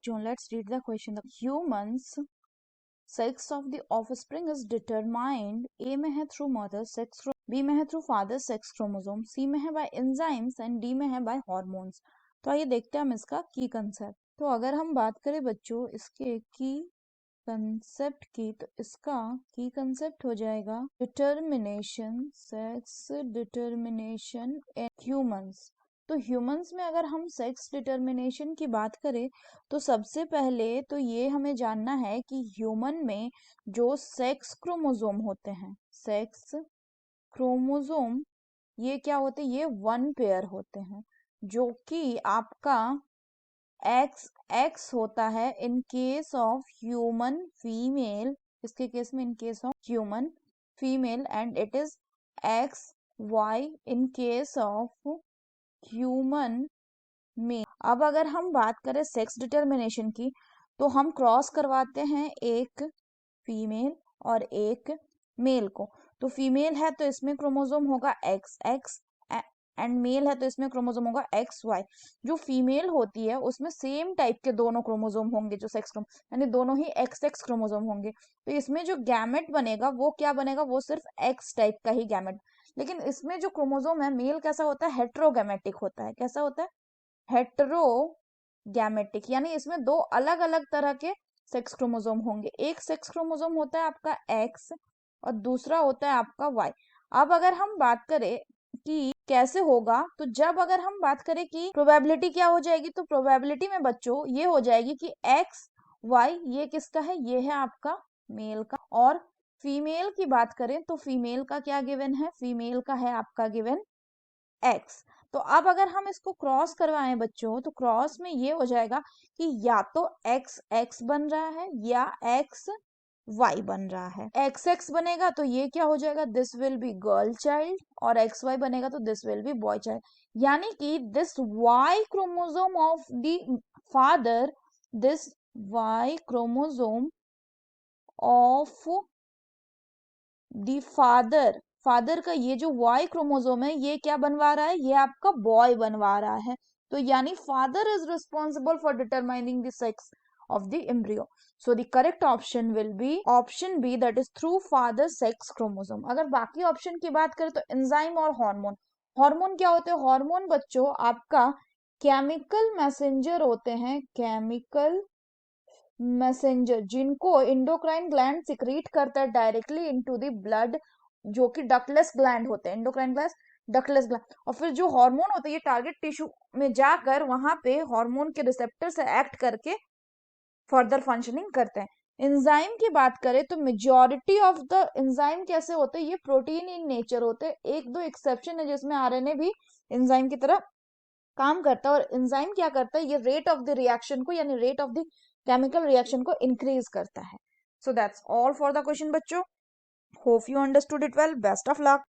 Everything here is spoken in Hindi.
John, let's read the question. The humans sex of the offspring is determined A में है through mother sex, B में है through father sex chromosome, C में है by enzymes and D में है by hormones. तो आइए देखते हैं हम इसका की कंसेप्ट. तो अगर हम बात करें बच्चों इसके की कंसेप्ट की, तो इसका की कंसेप्ट हो जाएगा determination, sex determination in humans. तो ह्यूमंस में अगर हम सेक्स डिटर्मिनेशन की बात करें तो सबसे पहले तो ये हमें जानना है कि ह्यूमन में जो सेक्स क्रोमोसोम होते हैं, सेक्स क्रोमोसोम ये क्या होते हैं, ये 1 पेयर होते हैं, जो कि आपका एक्स होता है in case of human female, इसके केस में in case of human female, and it is X Y in case of human male. अब अगर हम बात करें सेक्स डिटर्मिनेशन की, तो हम क्रॉस करवाते हैं एक फीमेल और एक मेल को. तो फीमेल है तो इसमें क्रोमोसोम होगा एक्स एक्स एंड मेल है तो इसमें क्रोमोसोम होगा एक्स वाई. जो फीमेल होती है उसमें सेम टाइप के दोनों क्रोमोसोम होंगे, जो सेक्स यानी दोनों ही एक्स एक्स क्रोमोसोम होंगे. तो इसमें जो गैमेट बनेगा वो क्या बनेगा, वो सिर्फ एक्स टाइप का ही गैमेट. लेकिन इसमें जो क्रोमोसोम है मेल कैसा होता है, हेट्रोगैमेटिक होता है. कैसा होता है, हेट्रोगैमेटिक, यानी इसमें दो अलग अलग तरह के सेक्स क्रोमोसोम होंगे. एक सेक्स क्रोमोसोम होता है आपका एक्स और दूसरा होता है आपका वाई. अब अगर हम बात करें कि कैसे होगा, तो जब अगर हम बात करें कि प्रोबेबिलिटी क्या हो जाएगी, तो प्रोबेबिलिटी में बच्चों ये हो जाएगी कि एक्स वाई ये किसका है, ये है आपका मेल का. और फीमेल की बात करें तो फीमेल का क्या गिवन है, फीमेल का है आपका गिवन एक्स. तो अब अगर हम इसको क्रॉस करवाएं बच्चों, तो क्रॉस में ये हो जाएगा कि या तो एक्स एक्स बन रहा है या एक्स वाई बन रहा है. एक्स एक्स बनेगा तो ये क्या हो जाएगा, this will be girl child, और एक्स वाई बनेगा तो this will be boy child. यानी कि this Y chromosome of the father, this Y chromosome of the father, father का ये जो वाई क्रोमोसोम है ये क्या बनवा रहा है, ये आपका बॉय बनवा रहा है. तो यानी father is responsible for determining the sex of the embryo. So the correct option will be option B, that is through father sex chromosome. अगर बाकी ऑप्शन की बात करें तो एंजाइम और हार्मोन. हार्मोन क्या होते हैं, हार्मोन बच्चों आपका केमिकल मैसेंजर होते हैं, केमिकल मैसेंजर, जिनको इंडोक्राइन ग्लैंड सिक्रीट करता है डायरेक्टली इनटू द ब्लड, जो कि डक्टलेस ग्लैंड होते हैं, इंडोक्राइन ग्लैंड डक्टलेस ग्लैंड. और फिर जो हार्मोन होते हैं ये टारगेट टिश्यू में जाकर वहां पे हार्मोन के रिसेप्टर से एक्ट करके फर्दर फंक्शनिंग करते हैं. एंजाइम की बात करें तो मेजॉरिटी ऑफ द एंजाइम कैसे होते हैं, ये प्रोटीन इन नेचर होते हैं. एक दो एक्सेप्शन है जिसमें आरएनए भी एंजाइम की तरह काम करता है. और एंजाइम क्या करता है, ये रेट ऑफ द रिएक्शन को यानी rate of the chemical reaction को इंक्रीज करता है. So that's all for the question बच्चों. Hope you understood it well. Best of luck.